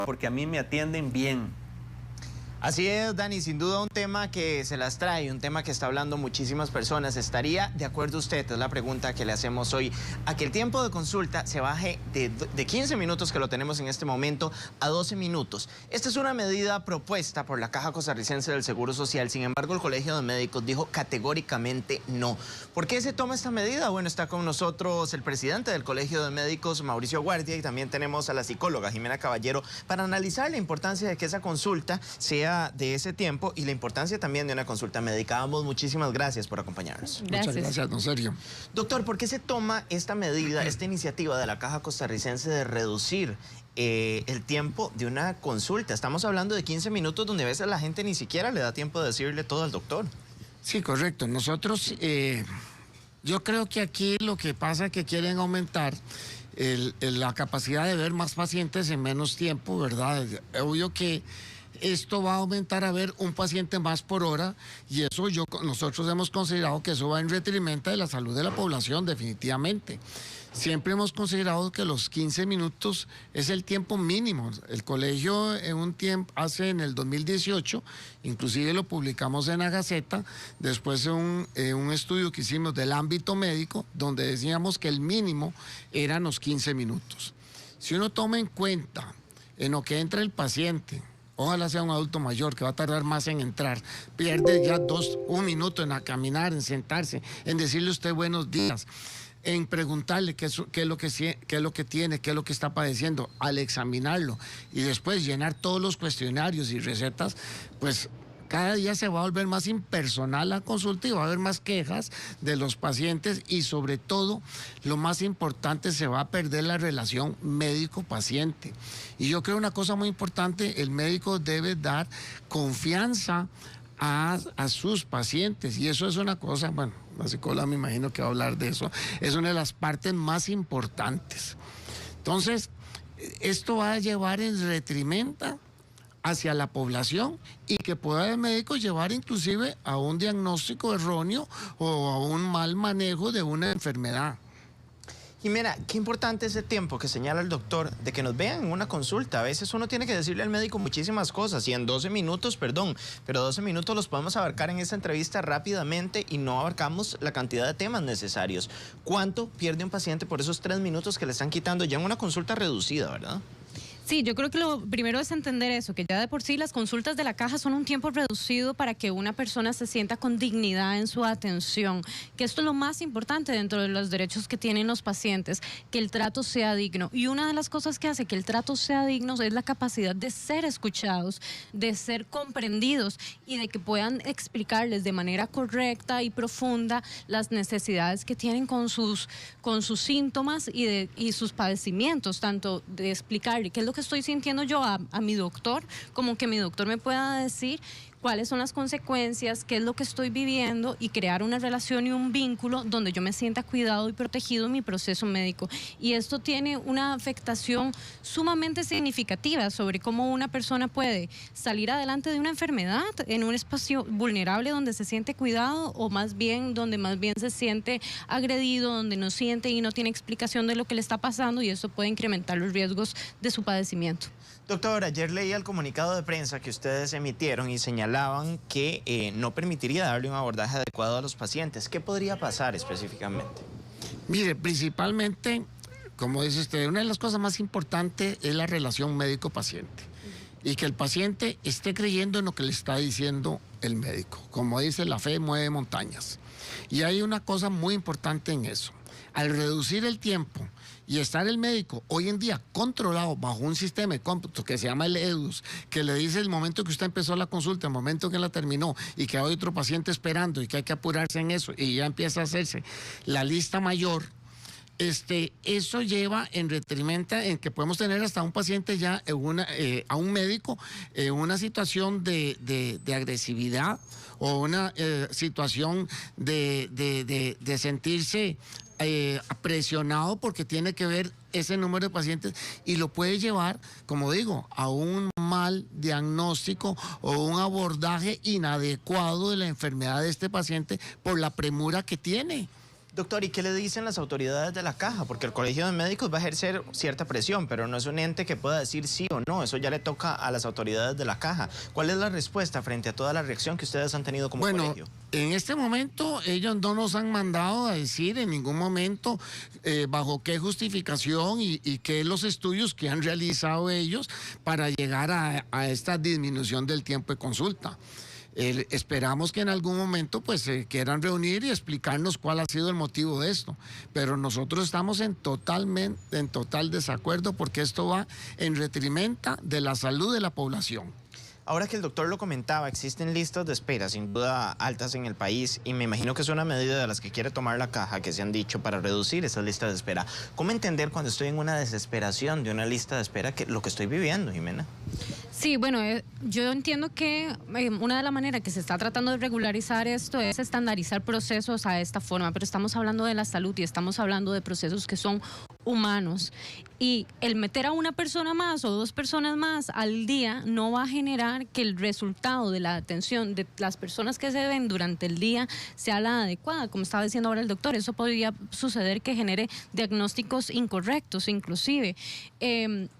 porque a mí me atienden bien. Así es, Dani, sin duda un tema que se las trae, un tema que está hablando muchísimas personas. ¿Estaría de acuerdo usted, es la pregunta que le hacemos hoy, a que el tiempo de consulta se baje de 15 minutos, que lo tenemos en este momento, a 12 minutos? Esta es una medida propuesta por la Caja Costarricense del Seguro Social. Sin embargo, el Colegio de Médicos dijo categóricamente no. ¿Por qué se toma esta medida? Bueno, está con nosotros el presidente del Colegio de Médicos, Mauricio Guardia, y también tenemos a la psicóloga Jimena Caballero para analizar la importancia de que esa consulta sea de ese tiempo y la importancia también de una consulta médica. Ambos, muchísimas gracias por acompañarnos. Muchas gracias, don Sergio. Doctor, ¿por qué se toma esta medida, esta iniciativa de la Caja Costarricense de reducir el tiempo de una consulta? Estamos hablando de 15 minutos donde a veces la gente ni siquiera le da tiempo de decirle todo al doctor. Sí, correcto. Nosotros, yo creo que aquí lo que pasa es que quieren aumentar la capacidad de ver más pacientes en menos tiempo, ¿verdad? Obvio que esto va a aumentar a ver un paciente más por hora y eso nosotros hemos considerado que eso va en detrimento de la salud de la población, definitivamente. Siempre hemos considerado que los 15 minutos es el tiempo mínimo. El colegio en el 2018, inclusive lo publicamos en la Gaceta, después de un estudio que hicimos del ámbito médico, donde decíamos que el mínimo eran los 15 minutos. Si uno toma en cuenta en lo que entra el paciente, ojalá sea un adulto mayor que va a tardar más en entrar, pierde ya un minuto en caminar, en sentarse, en decirle a usted buenos días, en preguntarle qué es lo que tiene, qué es lo que está padeciendo, al examinarlo y después llenar todos los cuestionarios y recetas, pues cada día se va a volver más impersonal la consulta y va a haber más quejas de los pacientes y sobre todo, lo más importante, se va a perder la relación médico-paciente. Y yo creo una cosa muy importante, el médico debe dar confianza a sus pacientes y eso es una cosa, bueno, la psicóloga me imagino que va a hablar de eso, es una de las partes más importantes. Entonces, esto va a llevar en detrimento hacia la población y que pueda el médico llevar inclusive a un diagnóstico erróneo o a un mal manejo de una enfermedad. Jimena, qué importante es el tiempo que señala el doctor de que nos vean en una consulta. A veces uno tiene que decirle al médico muchísimas cosas y en 12 minutos, perdón, pero 12 minutos los podemos abarcar en esta entrevista rápidamente y no abarcamos la cantidad de temas necesarios. ¿Cuánto pierde un paciente por esos 3 minutos que le están quitando ya en una consulta reducida, verdad? Sí, yo creo que lo primero es entender eso, que ya de por sí las consultas de la caja son un tiempo reducido para que una persona se sienta con dignidad en su atención, que esto es lo más importante dentro de los derechos que tienen los pacientes, que el trato sea digno. Y una de las cosas que hace que el trato sea digno es la capacidad de ser escuchados, de ser comprendidos y de que puedan explicarles de manera correcta y profunda las necesidades que tienen con sus síntomas y sus padecimientos, tanto de explicarle qué es lo que estoy sintiendo yo a mi doctor, como que mi doctor me pueda decir cuáles son las consecuencias, qué es lo que estoy viviendo y crear una relación y un vínculo donde yo me sienta cuidado y protegido en mi proceso médico. Y esto tiene una afectación sumamente significativa sobre cómo una persona puede salir adelante de una enfermedad en un espacio vulnerable donde se siente cuidado o más bien donde más bien se siente agredido, donde no siente y no tiene explicación de lo que le está pasando y eso puede incrementar los riesgos de su padecimiento. Doctor, ayer leí el comunicado de prensa que ustedes emitieron y señalaban que no permitiría darle un abordaje adecuado a los pacientes. ¿Qué podría pasar específicamente? Mire, principalmente, como dice usted, una de las cosas más importantes es la relación médico-paciente y que el paciente esté creyendo en lo que le está diciendo el médico. Como dice, la fe mueve montañas. Y hay una cosa muy importante en eso. Al reducir el tiempo y estar el médico hoy en día controlado bajo un sistema de cómputo que se llama el EDUS, que le dice el momento que usted empezó la consulta, el momento que la terminó y que hay otro paciente esperando y que hay que apurarse en eso y ya empieza a hacerse la lista mayor, eso lleva en detrimento en que podemos tener hasta un paciente ya a un médico en una situación de agresividad o una situación de sentirse presionado porque tiene que ver ese número de pacientes y lo puede llevar, como digo, a un mal diagnóstico o un abordaje inadecuado de la enfermedad de este paciente por la premura que tiene. Doctor, ¿y qué le dicen las autoridades de la caja? Porque el Colegio de Médicos va a ejercer cierta presión, pero no es un ente que pueda decir sí o no. Eso ya le toca a las autoridades de la caja. ¿Cuál es la respuesta frente a toda la reacción que ustedes han tenido como colegio? En este momento ellos no nos han mandado a decir en ningún momento bajo qué justificación y qué los estudios que han realizado ellos para llegar a esta disminución del tiempo de consulta. Esperamos que en algún momento pues se quieran reunir y explicarnos cuál ha sido el motivo de esto, pero nosotros estamos en total desacuerdo porque esto va en detrimento de la salud de la población. Ahora que el doctor lo comentaba, existen listas de espera, sin duda altas en el país, y me imagino que es una medida de las que quiere tomar la caja, que se han dicho, para reducir esas listas de espera. ¿Cómo entender cuando estoy en una desesperación de una lista de espera lo que estoy viviendo, Jimena? Sí, bueno, yo entiendo que una de las maneras que se está tratando de regularizar esto es estandarizar procesos a esta forma, pero estamos hablando de la salud y estamos hablando de procesos que son humanos. Y el meter a una persona más o dos personas más al día no va a generar que el resultado de la atención de las personas que se ven durante el día sea la adecuada. Como estaba diciendo ahora el doctor, eso podría suceder que genere diagnósticos incorrectos inclusive.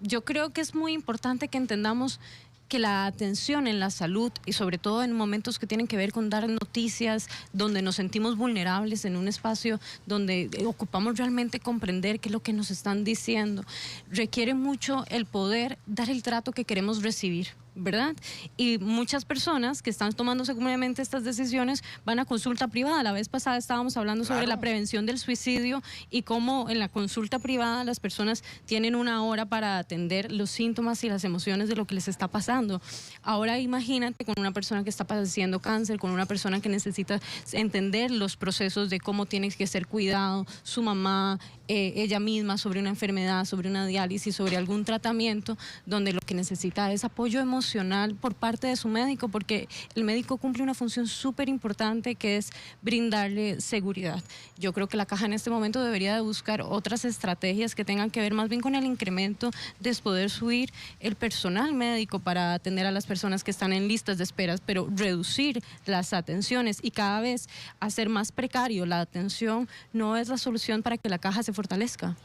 Yo creo que es muy importante que entendamos que la atención en la salud y sobre todo en momentos que tienen que ver con dar noticias, donde nos sentimos vulnerables en un espacio donde ocupamos realmente comprender qué es lo que nos están diciendo, requiere mucho el poder dar el trato que queremos recibir, ¿verdad? Y muchas personas que están tomando seguramente estas decisiones van a consulta privada. La vez pasada estábamos hablando sobre la prevención del suicidio y cómo en la consulta privada las personas tienen una hora para atender los síntomas y las emociones de lo que les está pasando. Ahora imagínate con una persona que está padeciendo cáncer, con una persona que necesita entender los procesos de cómo tiene que ser cuidado, su mamá, ella misma, sobre una enfermedad, sobre una diálisis, sobre algún tratamiento, donde lo que necesita es apoyo emocional por parte de su médico, porque el médico cumple una función súper importante que es brindarle seguridad. Yo creo que la caja en este momento debería de buscar otras estrategias que tengan que ver más bien con el incremento de poder subir el personal médico para atender a las personas que están en listas de esperas, pero reducir las atenciones y cada vez hacer más precario la atención no es la solución para que la caja se fortalezca.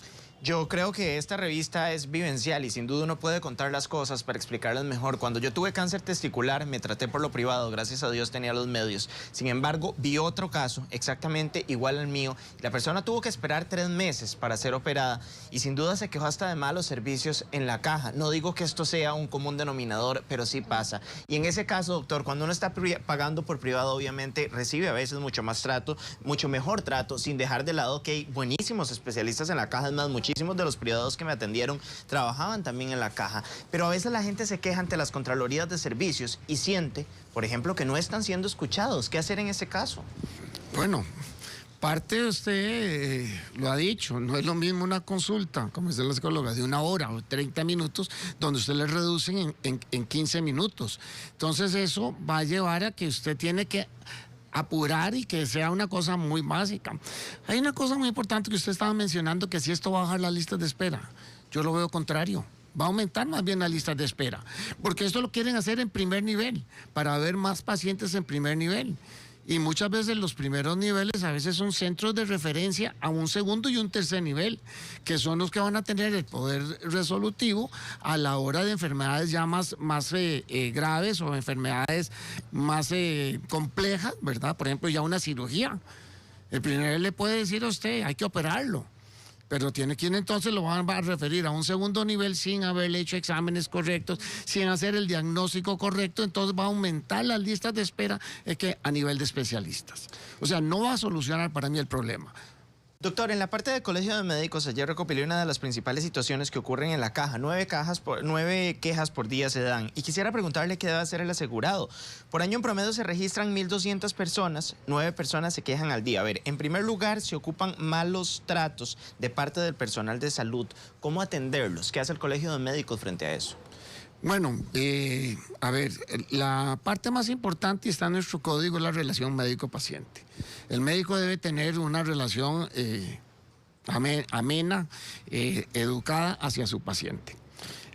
Yo creo que esta revista es vivencial y sin duda uno puede contar las cosas para explicarlas mejor. Cuando yo tuve cáncer testicular me traté por lo privado, gracias a Dios tenía los medios. Sin embargo, vi otro caso exactamente igual al mío. La persona tuvo que esperar 3 meses para ser operada y sin duda se quejó hasta de malos servicios en la caja. No digo que esto sea un común denominador, pero sí pasa. Y en ese caso, doctor, cuando uno está pagando por privado, obviamente recibe a veces mucho más trato, mucho mejor trato, sin dejar de lado que hay buenísimos especialistas en la caja, es más, muchísimos de los privados que me atendieron trabajaban también en la caja, pero a veces la gente se queja ante las contralorías de servicios y siente, por ejemplo, que no están siendo escuchados. ¿Qué hacer en ese caso? Bueno, parte de usted lo ha dicho, no es lo mismo una consulta, como dice la psicóloga, de 1 hora o 30 minutos, donde usted le reducen en 15 minutos. Entonces eso va a llevar a que usted tiene que apurar y que sea una cosa muy básica. Hay una cosa muy importante que usted estaba mencionando, que si esto va a bajar las listas de espera. Yo lo veo contrario. Va a aumentar más bien las listas de espera, porque esto lo quieren hacer en primer nivel, para ver más pacientes en primer nivel. Y muchas veces los primeros niveles a veces son centros de referencia a un segundo y un tercer nivel, que son los que van a tener el poder resolutivo a la hora de enfermedades ya más graves o enfermedades más complejas, ¿verdad? Por ejemplo, ya una cirugía. El primer nivel le puede decir a usted, hay que operarlo. Pero tiene quien entonces lo va a referir a un segundo nivel sin haberle hecho exámenes correctos, sin hacer el diagnóstico correcto, entonces va a aumentar las listas de espera a nivel de especialistas. O sea, no va a solucionar para mí el problema. Doctor, en la parte del Colegio de Médicos ayer recopilé una de las principales situaciones que ocurren en la caja. 9 quejas por día se dan. Y quisiera preguntarle qué debe hacer el asegurado. Por año en promedio se registran 1.200 personas, 9 personas se quejan al día. A ver, en primer lugar se ocupan malos tratos de parte del personal de salud. ¿Cómo atenderlos? ¿Qué hace el Colegio de Médicos frente a eso? Bueno, a ver, la parte más importante está en nuestro código, es la relación médico-paciente. El médico debe tener una relación amena, educada hacia su paciente.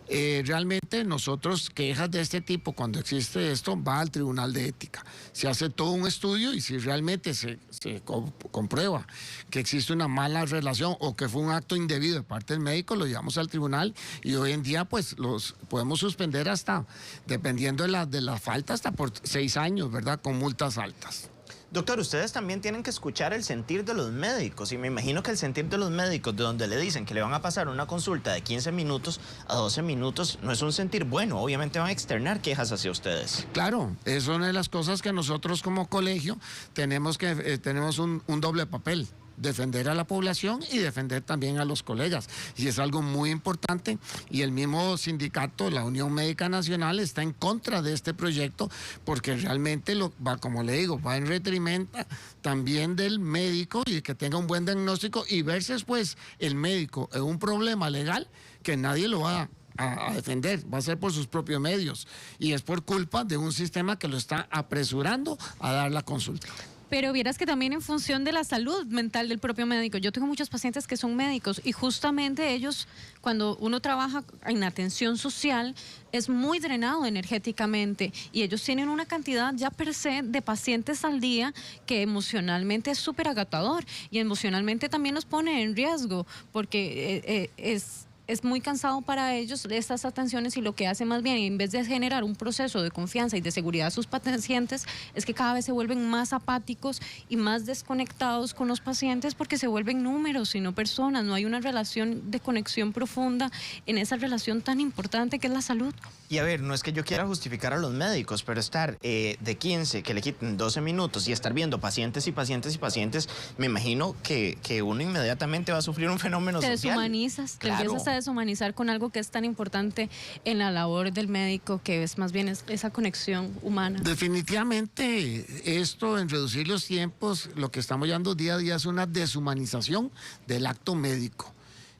Realmente nosotros, quejas de este tipo, cuando existe esto, va al Tribunal de Ética. Se hace todo un estudio y si realmente se comprueba que existe una mala relación o que fue un acto indebido de parte del médico, lo llevamos al tribunal y hoy en día pues los podemos suspender hasta, dependiendo de la falta, hasta por 6 años, ¿verdad? Con multas altas. Doctor, ustedes también tienen que escuchar el sentir de los médicos y me imagino que el sentir de los médicos, de donde le dicen que le van a pasar una consulta de 15 minutos a 12 minutos, no es un sentir bueno. Obviamente van a externar quejas hacia ustedes. Claro, es una de las cosas que nosotros como colegio tenemos un doble papel. Defender a la población y defender también a los colegas. Y es algo muy importante y el mismo sindicato, la Unión Médica Nacional, está en contra de este proyecto porque realmente como le digo, va en detrimento también del médico y que tenga un buen diagnóstico y verse después el médico en un problema legal que nadie lo va a defender, va a ser por sus propios medios y es por culpa de un sistema que lo está apresurando a dar la consulta. Pero vieras que también en función de la salud mental del propio médico. Yo tengo muchos pacientes que son médicos y justamente ellos, cuando uno trabaja en atención social, es muy drenado energéticamente y ellos tienen una cantidad ya per se de pacientes al día que emocionalmente es súper agotador y emocionalmente también los pone en riesgo porque es muy cansado para ellos estas atenciones y lo que hace más bien, en vez de generar un proceso de confianza y de seguridad a sus pacientes, es que cada vez se vuelven más apáticos y más desconectados con los pacientes porque se vuelven números y no personas. No hay una relación de conexión profunda en esa relación tan importante que es la salud. Y a ver, no es que yo quiera justificar a los médicos, pero estar de 15, que le quiten 12 minutos y estar viendo pacientes y pacientes y pacientes, me imagino que uno inmediatamente va a sufrir un fenómeno social. Te deshumanizas, te empiezas a deshumanizar con algo que es tan importante en la labor del médico, que es más bien esa conexión humana. Definitivamente esto en reducir los tiempos, lo que estamos llevando día a día es una deshumanización del acto médico.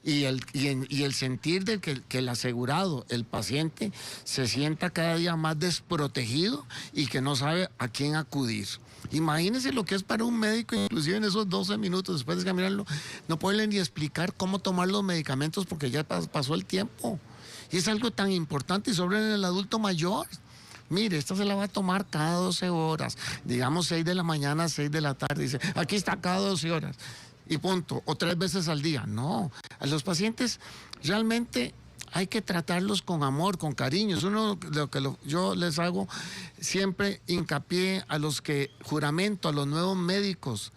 Y el sentir de que el asegurado, el paciente, se sienta cada día más desprotegido y que no sabe a quién acudir. Imagínense lo que es para un médico, inclusive en esos 12 minutos después de examinarlo, no poderle ni explicar cómo tomar los medicamentos porque ya pasó el tiempo. Y es algo tan importante y sobre el adulto mayor. Mire, esta se la va a tomar cada 12 horas, digamos 6 de la mañana, 6 de la tarde, dice, aquí está cada 12 horas. Y punto, o 3 veces al día. No, a los pacientes realmente hay que tratarlos con amor, con cariño. Es uno de lo que yo les hago siempre hincapié a los que juramento, a los nuevos médicos.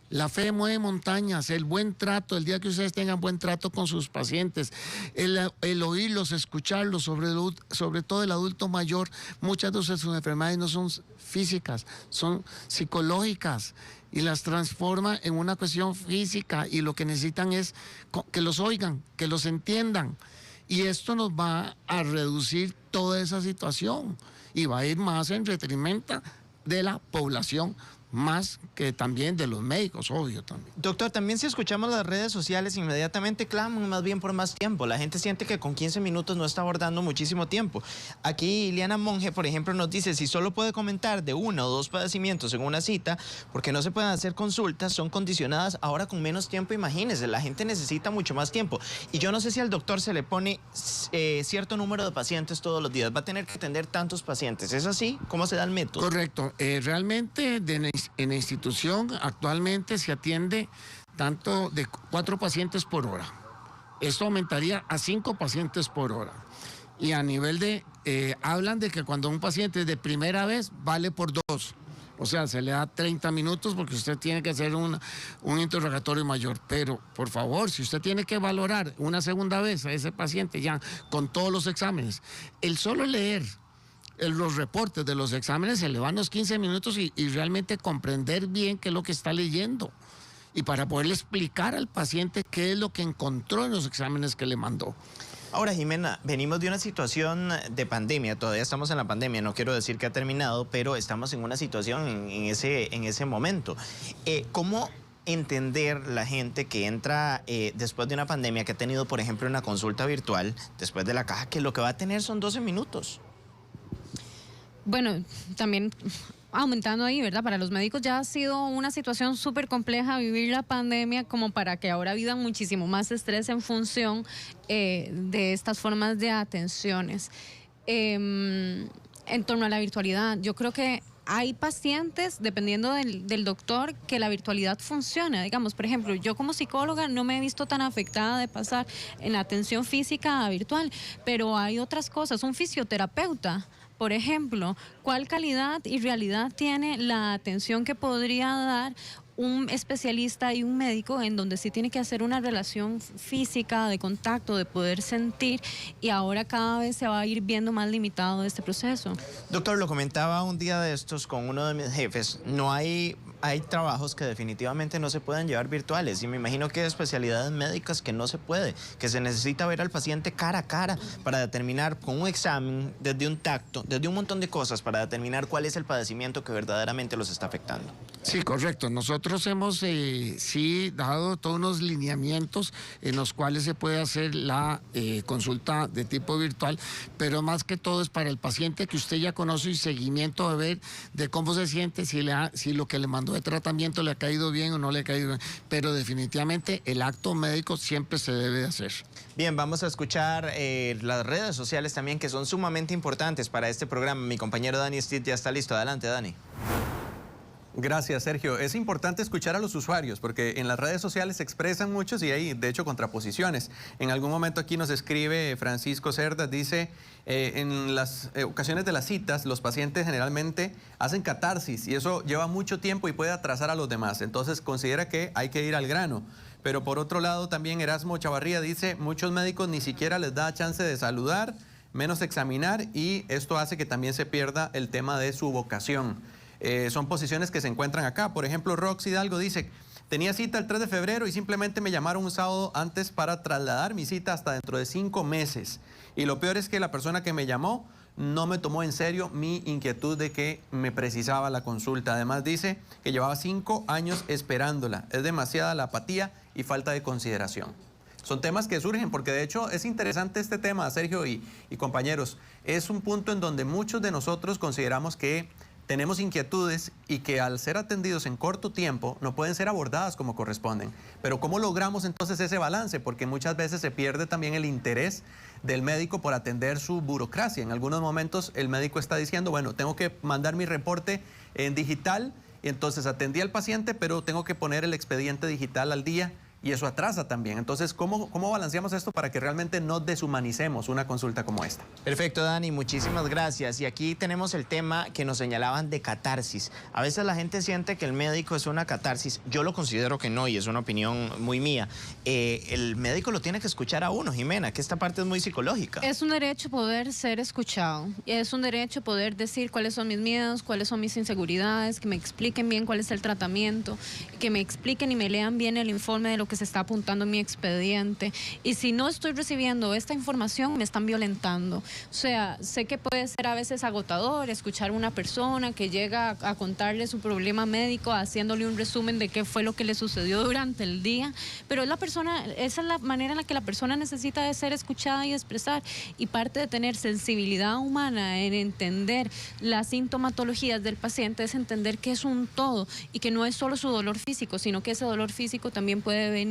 La fe mueve montañas, el buen trato, el día que ustedes tengan buen trato con sus pacientes, el oírlos, escucharlos, sobre todo el adulto mayor, muchas de sus enfermedades no son físicas, son psicológicas y las transforma en una cuestión física y lo que necesitan es que los oigan, que los entiendan y esto nos va a reducir toda esa situación y va a ir más en detrimento de la población, más que también de los médicos, obvio también. Doctor, también si escuchamos las redes sociales, inmediatamente claman más bien por más tiempo. La gente siente que con 15 minutos no está abordando muchísimo tiempo. Aquí Ileana Monge, por ejemplo, nos dice, si solo puede comentar de 1 o 2 padecimientos en una cita, porque no se pueden hacer consultas, son condicionadas ahora con menos tiempo, imagínense, la gente necesita mucho más tiempo. Y yo no sé si al doctor se le pone cierto número de pacientes todos los días, va a tener que atender tantos pacientes. ¿Es así? ¿Cómo se da el método? Correcto. Realmente en la institución actualmente se atiende tanto de 4 pacientes por hora. Esto aumentaría a 5 pacientes por hora. Y a nivel de, hablan de que cuando un paciente es de primera vez, vale por 2. O sea, se le da 30 minutos porque usted tiene que hacer un interrogatorio mayor. Pero, por favor, si usted tiene que valorar una segunda vez a ese paciente ya con todos los exámenes, el solo leer los reportes de los exámenes se le van los 15 minutos y realmente comprender bien qué es lo que está leyendo y para poderle explicar al paciente qué es lo que encontró en los exámenes que le mandó. Ahora, Jimena, venimos de una situación de pandemia, todavía estamos en la pandemia, no quiero decir que ha terminado, pero estamos en una situación en ese momento. ¿Cómo entender la gente que entra después de una pandemia, que ha tenido, por ejemplo, una consulta virtual, después de la caja, que lo que va a tener son 12 minutos? Bueno, también aumentando ahí, ¿verdad? Para los médicos ya ha sido una situación súper compleja vivir la pandemia como para que ahora vivan muchísimo más estrés en función de estas formas de atenciones. En torno a la virtualidad, yo creo que hay pacientes, dependiendo del doctor, que la virtualidad funciona. Digamos, por ejemplo, yo como psicóloga no me he visto tan afectada de pasar en la atención física a virtual, pero hay otras cosas. Un fisioterapeuta, por ejemplo, ¿cuál calidad y realidad tiene la atención que podría dar un especialista y un médico, en donde sí tiene que hacer una relación física, de contacto, de poder sentir, y ahora cada vez se va a ir viendo más limitado este proceso? Doctor, lo comentaba un día de estos con uno de mis jefes, hay trabajos que definitivamente no se pueden llevar virtuales, y me imagino que hay especialidades médicas que no se puede, que se necesita ver al paciente cara a cara para determinar con un examen, desde un tacto, desde un montón de cosas, para determinar cuál es el padecimiento que verdaderamente los está afectando. Sí, correcto. Nosotros hemos sí dado todos unos lineamientos en los cuales se puede hacer la consulta de tipo virtual, pero más que todo es para el paciente que usted ya conoce y seguimiento de ver de cómo se siente, si lo que le mandó de tratamiento le ha caído bien o no le ha caído bien, pero definitivamente el acto médico siempre se debe de hacer. Bien, vamos a escuchar las redes sociales también, que son sumamente importantes para este programa. Mi compañero Dani Stitt ya está listo. Adelante, Dani. Gracias, Sergio. Es importante escuchar a los usuarios porque en las redes sociales se expresan muchos y hay, de hecho, contraposiciones. En algún momento aquí nos escribe Francisco Cerdas, dice, en las ocasiones de las citas, los pacientes generalmente hacen catarsis y eso lleva mucho tiempo y puede atrasar a los demás. Entonces, considera que hay que ir al grano. Pero por otro lado, también Erasmo Chavarría dice, muchos médicos ni siquiera les da chance de saludar, menos examinar, y esto hace que también se pierda el tema de su vocación. Son posiciones que se encuentran acá. Por ejemplo, Rox Hidalgo dice, tenía cita el 3 de febrero y simplemente me llamaron un sábado antes para trasladar mi cita hasta dentro de 5 meses. Y lo peor es que la persona que me llamó no me tomó en serio mi inquietud de que me precisaba la consulta. Además dice que llevaba 5 años esperándola. Es demasiada la apatía y falta de consideración. Son temas que surgen porque de hecho es interesante este tema, Sergio y compañeros. Es un punto en donde muchos de nosotros consideramos que tenemos inquietudes y que al ser atendidos en corto tiempo no pueden ser abordadas como corresponden. Pero ¿cómo logramos entonces ese balance? Porque muchas veces se pierde también el interés del médico por atender su burocracia. En algunos momentos el médico está diciendo, bueno, tengo que mandar mi reporte en digital, y entonces atendí al paciente, pero tengo que poner el expediente digital al día. Y eso atrasa también. Entonces, ¿cómo balanceamos esto para que realmente no deshumanicemos una consulta como esta? Perfecto, Dani, muchísimas gracias. Y aquí tenemos el tema que nos señalaban de catarsis. A veces la gente siente que el médico es una catarsis. Yo lo considero que no, y es una opinión muy mía. El médico lo tiene que escuchar a uno, Jimena, que esta parte es muy psicológica. Es un derecho poder ser escuchado. Es un derecho poder decir cuáles son mis miedos, cuáles son mis inseguridades, que me expliquen bien cuál es el tratamiento, que me expliquen y me lean bien el informe de lo que se está apuntando en mi expediente, y si no estoy recibiendo esta información me están violentando. O sea, sé que puede ser a veces agotador escuchar a una persona que llega a contarle su problema médico haciéndole un resumen de qué fue lo que le sucedió durante el día, pero esa es la manera en la que la persona necesita de ser escuchada y expresar, y parte de tener sensibilidad humana en entender las sintomatologías del paciente es entender que es un todo y que no es solo su dolor físico, sino que ese dolor físico también puede venir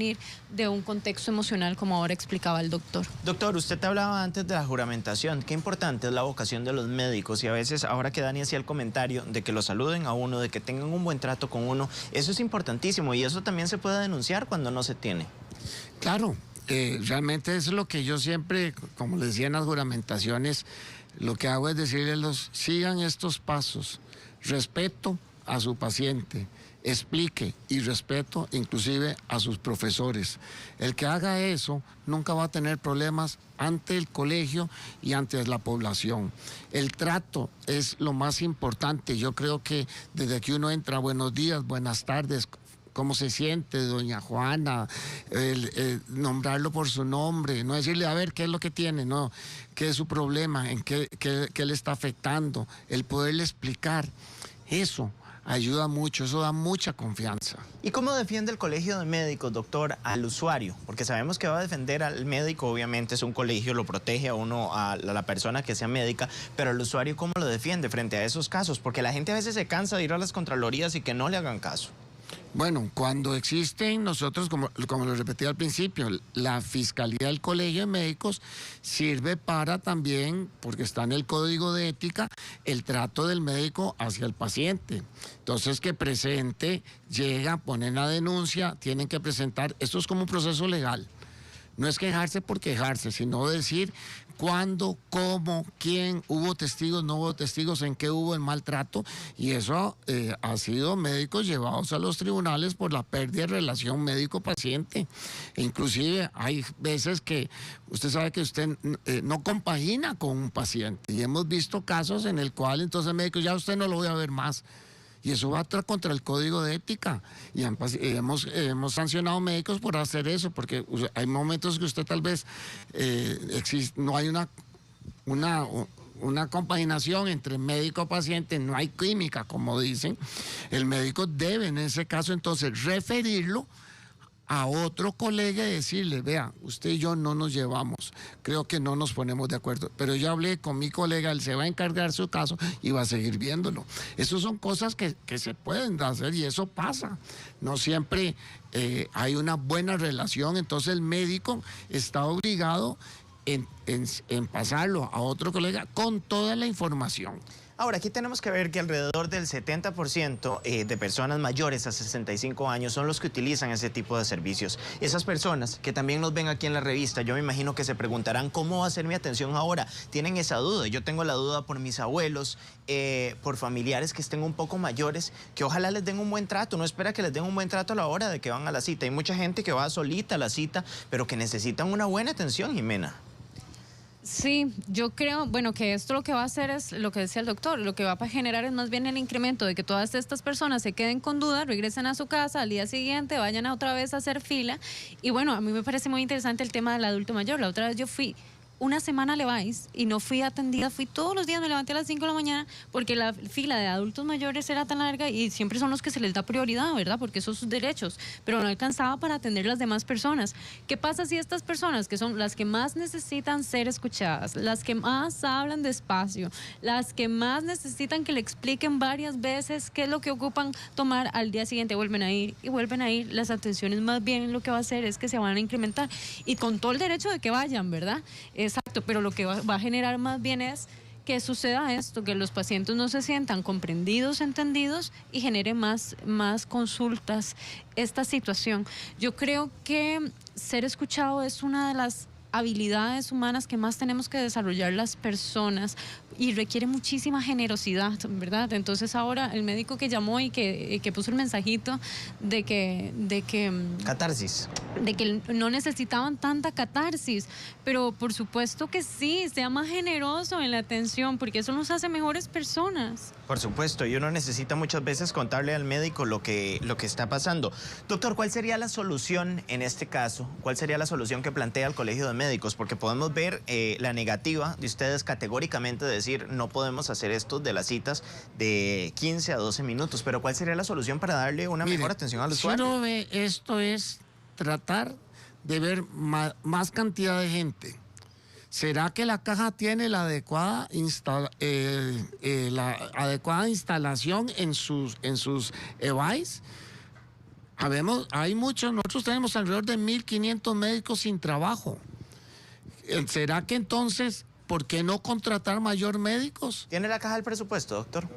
de un contexto emocional, como ahora explicaba el doctor. Doctor, usted hablaba antes de la juramentación. Qué importante es la vocación de los médicos, y a veces, ahora que Dani hacía el comentario de que lo saluden a uno, de que tengan un buen trato con uno, eso es importantísimo, y eso también se puede denunciar cuando no se tiene. Claro, realmente es lo que yo siempre, como les decía en las juramentaciones, lo que hago es decirles, sigan estos pasos, respeto a su paciente, explique y respeto inclusive a sus profesores. El que haga eso nunca va a tener problemas ante el colegio y ante la población. El trato es lo más importante. Yo creo que desde que uno entra, buenos días, buenas tardes, ¿cómo se siente, doña Juana? Nombrarlo por su nombre, no decirle, a ver, ¿qué es lo que tiene? No, ¿qué es su problema? ¿En qué le está afectando? El poderle explicar eso ayuda mucho, eso da mucha confianza. ¿Y cómo defiende el Colegio de Médicos, doctor, al usuario? Porque sabemos que va a defender al médico, obviamente es un colegio, lo protege a uno, a la persona que sea médica, pero al usuario, ¿cómo lo defiende frente a esos casos? Porque la gente a veces se cansa de ir a las contralorías y que no le hagan caso. Bueno, cuando existen, nosotros, como lo repetí al principio, la Fiscalía del Colegio de Médicos sirve para también, porque está en el Código de Ética, el trato del médico hacia el paciente. Entonces, que presente, llega, ponen la denuncia, tienen que presentar, esto es como un proceso legal. No es quejarse por quejarse, sino decir cuándo, cómo, quién, hubo testigos, no hubo testigos, en qué hubo el maltrato, y eso ha sido médicos llevados a los tribunales por la pérdida de relación médico-paciente. E inclusive hay veces que usted sabe que usted no compagina con un paciente, y hemos visto casos en el cual entonces el médico, ya usted no lo voy a ver más. Y eso va contra el Código de Ética. Y hemos sancionado médicos por hacer eso, porque hay momentos que usted tal vez no hay una compaginación entre médico y paciente, no hay química, como dicen. El médico debe, en ese caso, entonces, referirlo a otro colega y decirle, vea, usted y yo no nos llevamos, creo que no nos ponemos de acuerdo, pero yo hablé con mi colega, él se va a encargar su caso y va a seguir viéndolo. Esas son cosas que se pueden hacer y eso pasa. No siempre hay una buena relación, entonces el médico está obligado en pasarlo a otro colega con toda la información. Ahora, aquí tenemos que ver que alrededor del 70% de personas mayores a 65 años son los que utilizan ese tipo de servicios. Esas personas que también nos ven aquí en la revista, yo me imagino que se preguntarán cómo va a ser mi atención ahora. Tienen esa duda. Yo tengo la duda por mis abuelos, por familiares que estén un poco mayores, que ojalá les den un buen trato. No espera que les den un buen trato a la hora de que van a la cita. Hay mucha gente que va solita a la cita, pero que necesitan una buena atención, Jimena. Sí, yo creo, bueno, que esto lo que va a hacer es lo que decía el doctor, lo que va a generar es más bien el incremento de que todas estas personas se queden con duda, regresen a su casa al día siguiente, vayan a otra vez a hacer fila. Y bueno, a mí me parece muy interesante el tema del adulto mayor. La otra vez yo fui una semana a Levi's y no fui atendida, fui todos los días, me levanté a las 5 de la mañana porque la fila de adultos mayores era tan larga y siempre son los que se les da prioridad, ¿verdad? Porque esos son sus derechos, pero no alcanzaba para atender las demás personas. ¿Qué pasa si estas personas, que son las que más necesitan ser escuchadas, las que más hablan despacio, las que más necesitan que le expliquen varias veces qué es lo que ocupan tomar, al día siguiente vuelven a ir y vuelven a ir? Las atenciones más bien lo que va a hacer es que se van a incrementar y con todo el derecho de que vayan, ¿verdad? Exacto, pero lo que va a generar más bien es que suceda esto, que los pacientes no se sientan comprendidos, entendidos y genere más consultas esta situación. Yo creo que ser escuchado es una de las habilidades humanas que más tenemos que desarrollar las personas y requiere muchísima generosidad, ¿verdad? Entonces ahora el médico que llamó y que puso el mensajito de que Catarsis. De que no necesitaban tanta catarsis, pero por supuesto que sí, sea más generoso en la atención, porque eso nos hace mejores personas. Por supuesto, y uno necesita muchas veces contarle al médico lo que está pasando. Doctor, ¿cuál sería la solución en este caso? ¿Cuál sería la solución que plantea el Colegio de Médicos? Porque podemos ver la negativa de ustedes categóricamente de decir no podemos hacer esto de las citas de 15 a 12 minutos, pero ¿cuál sería la solución para darle una mejor atención al usuario? Si uno ve, esto es tratar de ver más cantidad de gente. ¿Será que la caja tiene la adecuada instalación en sus EVAIS? Hay muchos, nosotros tenemos alrededor de 1.500 médicos sin trabajo. ¿Será que entonces, por qué no contratar mayor médicos? ¿Tiene la caja del presupuesto, doctor?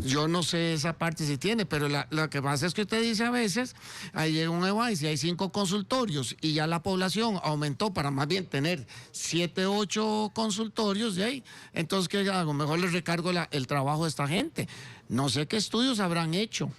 Yo no sé esa parte si tiene, pero lo que pasa es que usted dice a veces, hay un EVAIS y hay 5 consultorios y ya la población aumentó para más bien tener 7, 8 consultorios de ahí. Entonces, ¿qué hago? Mejor les recargo el trabajo de esta gente. No sé qué estudios habrán hecho,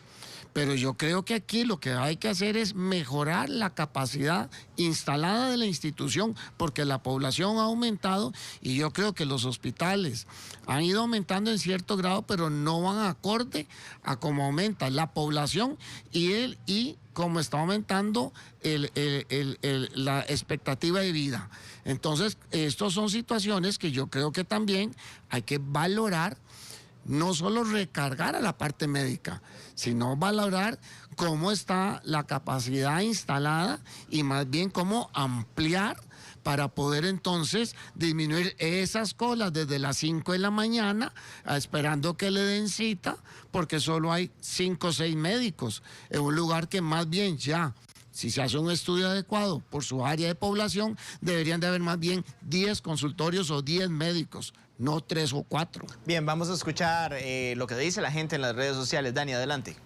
pero yo creo que aquí lo que hay que hacer es mejorar la capacidad instalada de la institución, porque la población ha aumentado y yo creo que los hospitales han ido aumentando en cierto grado, pero no van acorde a cómo aumenta la población y cómo está aumentando la expectativa de vida. Entonces, estas son situaciones que yo creo que también hay que valorar no solo recargar a la parte médica, sino valorar cómo está la capacidad instalada y más bien cómo ampliar para poder entonces disminuir esas colas desde las 5 de la mañana esperando que le den cita, porque solo hay 5 o 6 médicos en un lugar que más bien ya, si se hace un estudio adecuado por su área de población, deberían de haber más bien 10 consultorios o 10 médicos, no 3 o 4. Bien, vamos a escuchar lo que dice la gente en las redes sociales. Dani, adelante.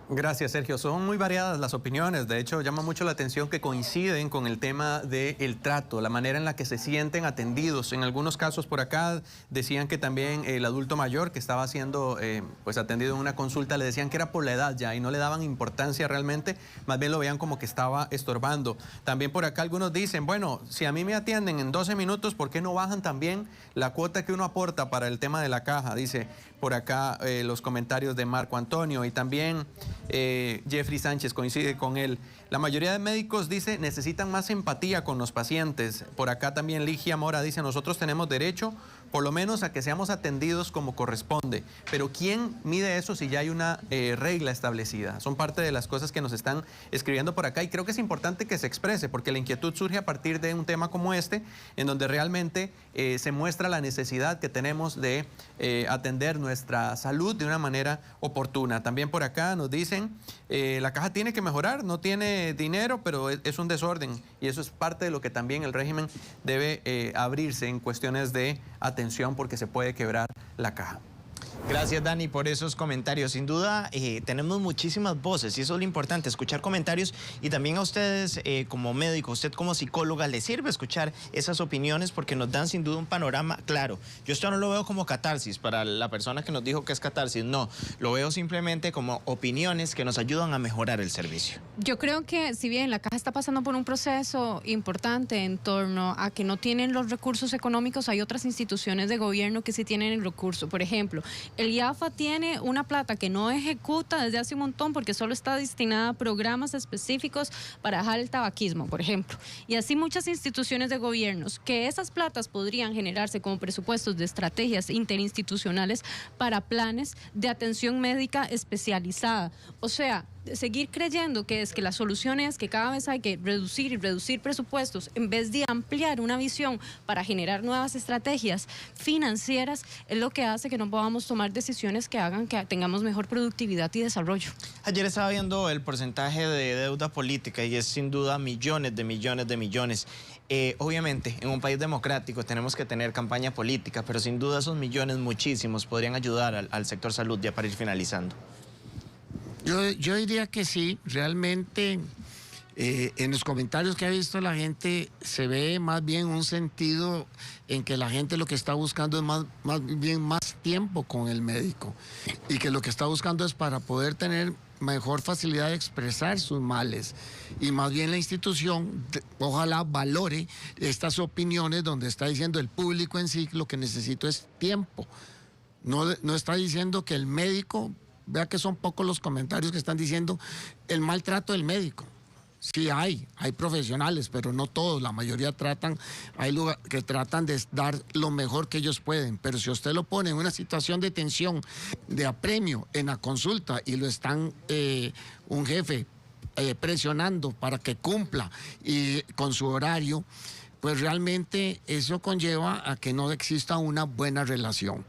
Gracias, Sergio. Son muy variadas las opiniones. De hecho, llama mucho la atención que coinciden con el tema del trato, la manera en la que se sienten atendidos. En algunos casos por acá decían que también el adulto mayor que estaba siendo pues atendido en una consulta, le decían que era por la edad ya y no le daban importancia realmente, más bien lo veían como que estaba estorbando. También por acá algunos dicen, bueno, si a mí me atienden en 12 minutos, ¿por qué no bajan también la cuota que uno aporta para el tema de la caja? Dice por acá los comentarios de Marco Antonio y también Jeffrey Sánchez coincide con él. La mayoría de médicos dice necesitan más empatía con los pacientes. Por acá también Ligia Mora dice nosotros tenemos derecho por lo menos a que seamos atendidos como corresponde. Pero ¿quién mide eso si ya hay una regla establecida? Son parte de las cosas que nos están escribiendo por acá y creo que es importante que se exprese porque la inquietud surge a partir de un tema como este, en donde realmente se muestra la necesidad que tenemos de atender nuestra salud de una manera oportuna. También por acá nos dicen, la caja tiene que mejorar, no tiene dinero, pero es un desorden y eso es parte de lo que también el régimen debe abrirse en cuestiones de atención porque se puede quebrar la caja. Gracias, Dani, por esos comentarios. Sin duda, tenemos muchísimas voces y eso es lo importante, escuchar comentarios y también a ustedes como médico, usted como psicóloga, le sirve escuchar esas opiniones porque nos dan sin duda un panorama claro. Yo esto no lo veo como catarsis para la persona que nos dijo que es catarsis, no, lo veo simplemente como opiniones que nos ayudan a mejorar el servicio. Yo creo que si bien la caja está pasando por un proceso importante en torno a que no tienen los recursos económicos, hay otras instituciones de gobierno que sí tienen el recurso. Por ejemplo, el IAFA tiene una plata que no ejecuta desde hace un montón porque solo está destinada a programas específicos para dejar el tabaquismo, por ejemplo. Y así muchas instituciones de gobiernos, que esas platas podrían generarse como presupuestos de estrategias interinstitucionales para planes de atención médica especializada. O sea, seguir creyendo que es que la solución es que cada vez hay que reducir y reducir presupuestos en vez de ampliar una visión para generar nuevas estrategias financieras es lo que hace que no podamos tomar decisiones que hagan que tengamos mejor productividad y desarrollo. Ayer estaba viendo el porcentaje de deuda política y es sin duda millones de millones de millones. Obviamente, en un país democrático tenemos que tener campaña política, pero sin duda esos millones, muchísimos, podrían ayudar al sector salud ya para ir finalizando. Yo diría que sí, realmente en los comentarios que ha visto la gente se ve más bien un sentido en que la gente lo que está buscando es más bien más tiempo con el médico y que lo que está buscando es para poder tener mejor facilidad de expresar sus males y más bien la institución ojalá valore estas opiniones donde está diciendo el público en sí lo que necesito es tiempo, no está diciendo que el médico. Vea que son pocos los comentarios que están diciendo el maltrato del médico. Sí hay profesionales, pero no todos, la mayoría tratan, hay lugares que tratan de dar lo mejor que ellos pueden, pero si usted lo pone en una situación de tensión, de apremio en la consulta y lo están un jefe presionando para que cumpla y con su horario, pues realmente eso conlleva a que no exista una buena relación.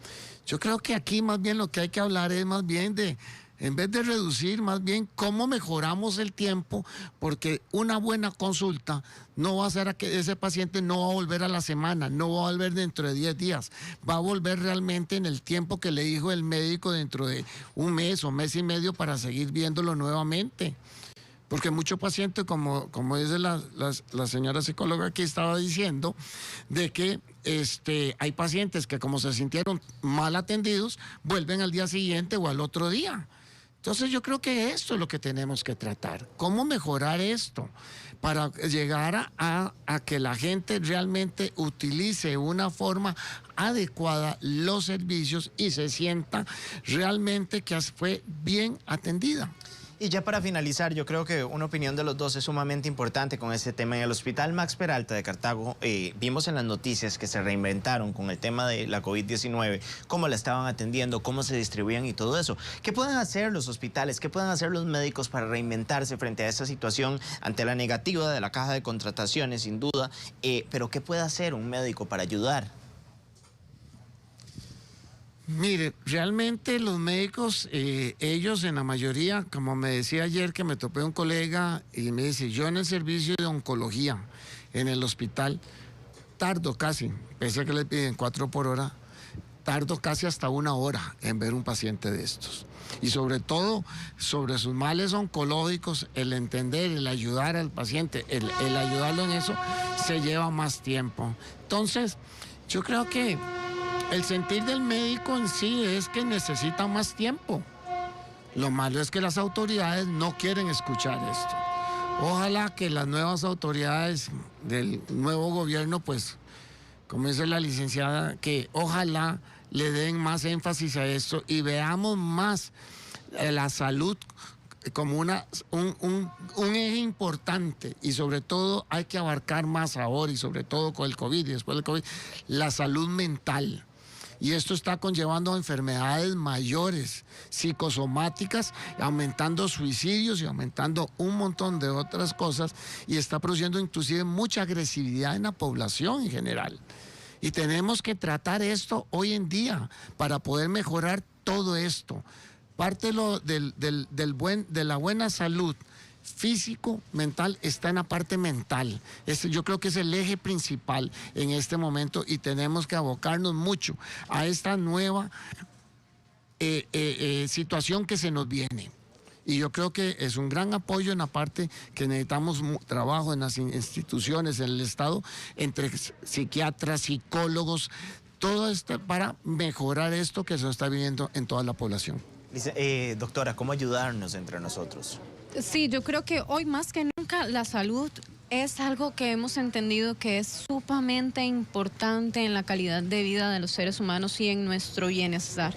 Yo creo que aquí más bien lo que hay que hablar es más bien de, en vez de reducir, más bien cómo mejoramos el tiempo, porque una buena consulta no va a hacer a que ese paciente no va a volver a la semana, no va a volver dentro de 10 días, va a volver realmente en el tiempo que le dijo el médico dentro de un mes o mes y medio para seguir viéndolo nuevamente. Porque muchos pacientes, como dice la señora psicóloga que estaba diciendo, de que hay pacientes que como se sintieron mal atendidos, vuelven al día siguiente o al otro día. Entonces yo creo que esto es lo que tenemos que tratar. ¿Cómo mejorar esto? Para llegar a que la gente realmente utilice una forma adecuada los servicios y se sienta realmente que fue bien atendida. Y ya para finalizar, yo creo que una opinión de los dos es sumamente importante con este tema. En el Hospital Max Peralta de Cartago vimos en las noticias que se reinventaron con el tema de la COVID-19, cómo la estaban atendiendo, cómo se distribuían y todo eso. ¿Qué pueden hacer los hospitales, qué pueden hacer los médicos para reinventarse frente a esta situación, ante la negativa de la caja de contrataciones, sin duda? Pero ¿qué puede hacer un médico para ayudar? Mire, realmente los médicos, ellos en la mayoría, como me decía ayer que me topé un colega y me dice, yo en el servicio de oncología en el hospital tardo casi, pese a que le piden 4 por hora, tardo casi hasta 1 hora en ver un paciente de estos. Y sobre todo, sobre sus males oncológicos, el entender, el ayudar al paciente, el ayudarlo en eso, se lleva más tiempo. Entonces, yo creo que el sentir del médico en sí es que necesita más tiempo. Lo malo es que las autoridades no quieren escuchar esto. Ojalá que las nuevas autoridades del nuevo gobierno, pues, como dice la licenciada, que ojalá le den más énfasis a esto y veamos más la salud como un eje importante, y sobre todo hay que abarcar más ahora, y sobre todo con el COVID y después del COVID, la salud mental. Y esto está conllevando enfermedades mayores, psicosomáticas, aumentando suicidios y aumentando un montón de otras cosas, y está produciendo inclusive mucha agresividad en la población en general. Y tenemos que tratar esto hoy en día para poder mejorar todo esto. Parte de la buena salud físico, mental, está en la parte mental. Yo creo que es el eje principal en este momento, y tenemos que abocarnos mucho a esta nueva situación que se nos viene. Y yo creo que es un gran apoyo en la parte que necesitamos trabajo en las instituciones, en el Estado, entre psiquiatras, psicólogos, todo esto para mejorar esto que se está viviendo en toda la población. Doctora, ¿cómo ayudarnos entre nosotros? Sí, yo creo que hoy más que nunca la salud es algo que hemos entendido que es sumamente importante en la calidad de vida de los seres humanos y en nuestro bienestar.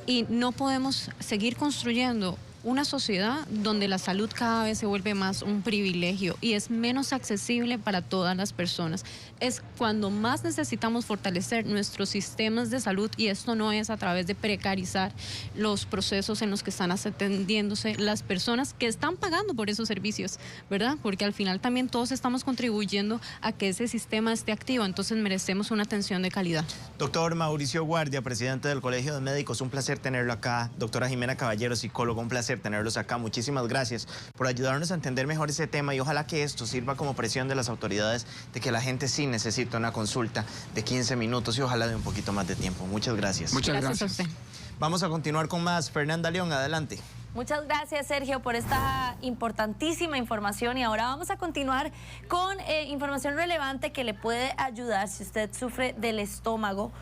Y no podemos seguir construyendo una sociedad donde la salud cada vez se vuelve más un privilegio y es menos accesible para todas las personas. Es cuando más necesitamos fortalecer nuestros sistemas de salud, y esto no es a través de precarizar los procesos en los que están atendiéndose las personas que están pagando por esos servicios, ¿verdad? Porque al final también todos estamos contribuyendo a que ese sistema esté activo, entonces merecemos una atención de calidad. Doctor Mauricio Guardia, presidente del Colegio de Médicos, un placer tenerlo acá. Doctora Jimena Caballero, psicóloga, un placer tenerlos acá. Muchísimas gracias por ayudarnos a entender mejor ese tema, y ojalá que esto sirva como presión de las autoridades de que la gente sí necesita una consulta de 15 minutos y ojalá de un poquito más de tiempo. Muchas gracias. Muchas Gracias a gracias. usted. Vamos a continuar con más. Fernanda León, adelante. Muchas gracias, Sergio, por esta importantísima información, y ahora vamos a continuar con información relevante que le puede ayudar si usted sufre del estómago